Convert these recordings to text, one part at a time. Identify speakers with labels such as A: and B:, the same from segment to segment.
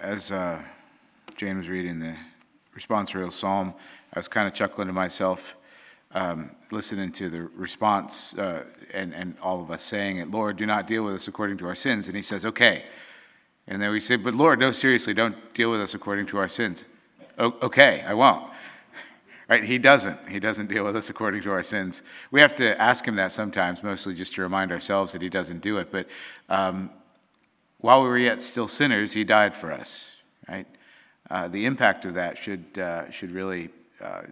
A: As Jane was reading the responsorial psalm, I was kind of chuckling to myself, listening to the response and all of us saying it, Lord, do not deal with us according to our sins. And he says, okay. And then we say, but Lord, no, seriously, don't deal with us according to our sins. Okay, I won't. Right? He doesn't deal with us according to our sins. We have to ask him that sometimes, mostly just to remind ourselves that he doesn't do it. But while we were yet still sinners, he died for us. Right? The impact of that should really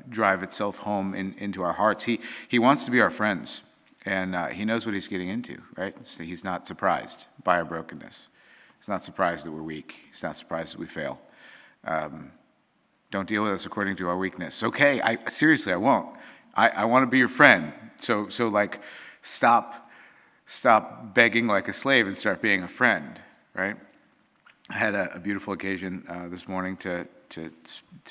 A: drive itself home into our hearts. He wants to be our friends, and he knows what he's getting into. Right? So he's not surprised by our brokenness. He's not surprised that we're weak. He's not surprised that we fail. Don't deal with us according to our weakness. Okay, seriously, I won't. I want to be your friend. So like, stop begging like a slave and start being a friend, right? I had a beautiful occasion this morning to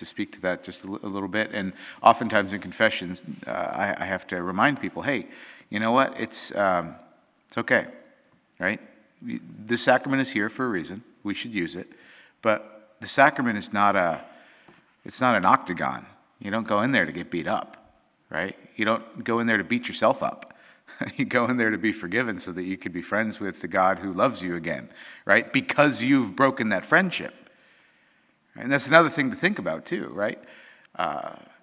A: speak to that just a little bit. And oftentimes in confessions, I have to remind people, hey, you know what? It's okay, right? The sacrament is here for a reason. We should use it. But the sacrament is it's not an octagon. You don't go in there to get beat up, right? You don't go in there to beat yourself up. You go in there to be forgiven so that you could be friends with the God who loves you again, right? Because you've broken that friendship. And that's another thing to think about too, right?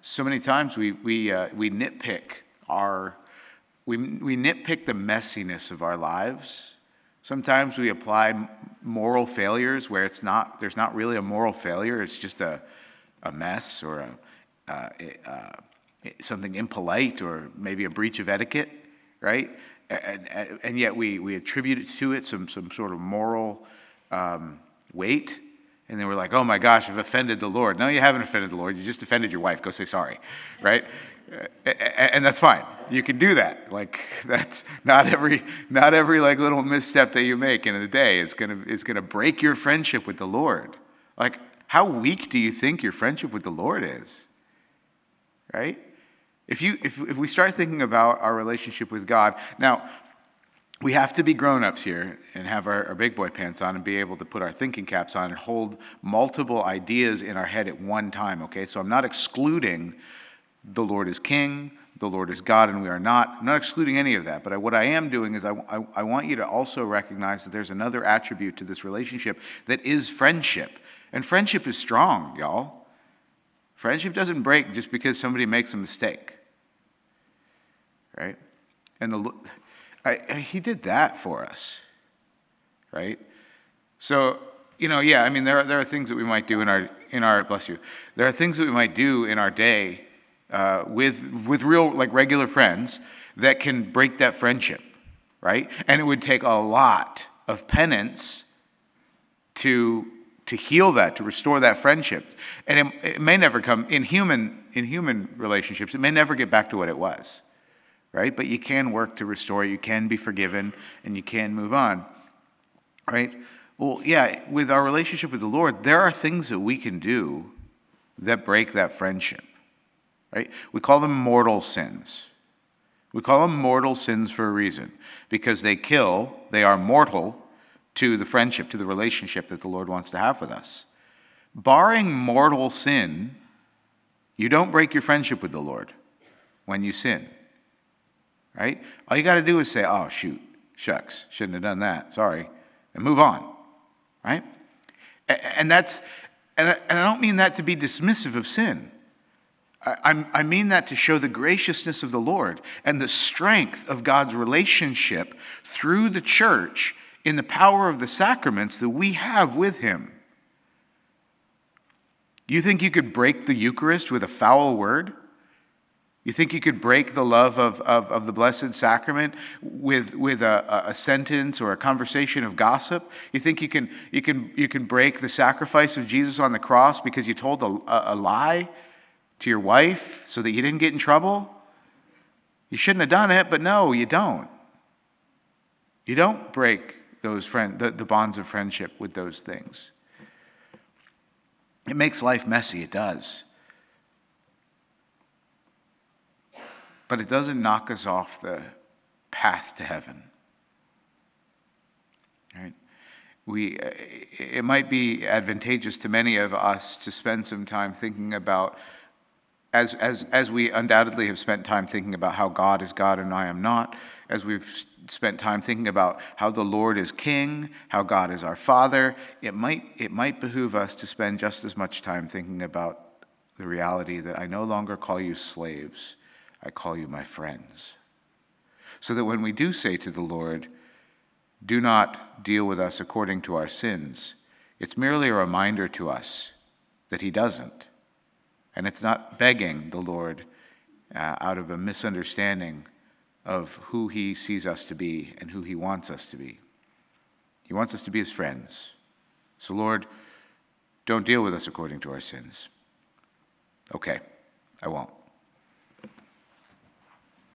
A: So many times we nitpick we nitpick the messiness of our lives. Sometimes we apply moral failures where there's not really a moral failure. It's just a mess or something impolite or maybe a breach of etiquette, right? And yet we attribute it some sort of moral weight. And then we're like, oh my gosh, I've offended the Lord. No, you haven't offended the Lord. You just offended your wife. Go say sorry, right? And that's fine. You can do that. Like, that's not every like little misstep that you make in a day is gonna break your friendship with the Lord. Like, how weak do you think your friendship with the Lord is? Right? If we start thinking about our relationship with God, now we have to be grown-ups here and have our big boy pants on and be able to put our thinking caps on and hold multiple ideas in our head at one time, okay? So I'm not excluding the Lord is King, the Lord is God, and we are not. I'm not excluding any of that, but what I am doing is I want you to also recognize that there's another attribute to this relationship that is friendship. And friendship is strong, y'all. Friendship doesn't break just because somebody makes a mistake, right? And he did that for us, right? So, I mean, there are things that we might do in our bless you. There are things that we might do in our day with real, like, regular friends that can break that friendship, right? And it would take a lot of penance to heal that, to restore that friendship. And it may never come in human relationships. It may never get back to what it was, right? But you can work to restore it. You can be forgiven, and you can move on, right? Well, yeah, with our relationship with the Lord, there are things that we can do that break that friendship, right? We call them mortal sins. We call them mortal sins for a reason, because they are mortal to the friendship, to the relationship that the Lord wants to have with us. Barring mortal sin, you don't break your friendship with the Lord when you sin, right? All you got to do is say, oh, shoot, shucks, shouldn't have done that, sorry, and move on, right? And I don't mean that to be dismissive of sin. I mean that to show the graciousness of the Lord and the strength of God's relationship through the church in the power of the sacraments that we have with him. You think you could break the Eucharist with a foul word? You think you could break the love of the Blessed Sacrament with a sentence or a conversation of gossip? You think you can break the sacrifice of Jesus on the cross because you told a lie to your wife so that you didn't get in trouble? You shouldn't have done it, but no, you don't. You don't break the bonds of friendship with those things. It makes life messy, it does. But it doesn't knock us off the path to heaven. Right? it might be advantageous to many of us to spend some time thinking about, as we undoubtedly have spent time thinking about how God is God and I am not, as we've spent time thinking about how the Lord is King, how God is our Father, it might behoove us to spend just as much time thinking about the reality that I no longer call you slaves, I call you my friends. So that when we do say to the Lord, do not deal with us according to our sins, it's merely a reminder to us that he doesn't. And it's not begging the Lord out of a misunderstanding of who he sees us to be and who he wants us to be. He wants us to be his friends. So Lord, don't deal with us according to our sins. Okay, I won't.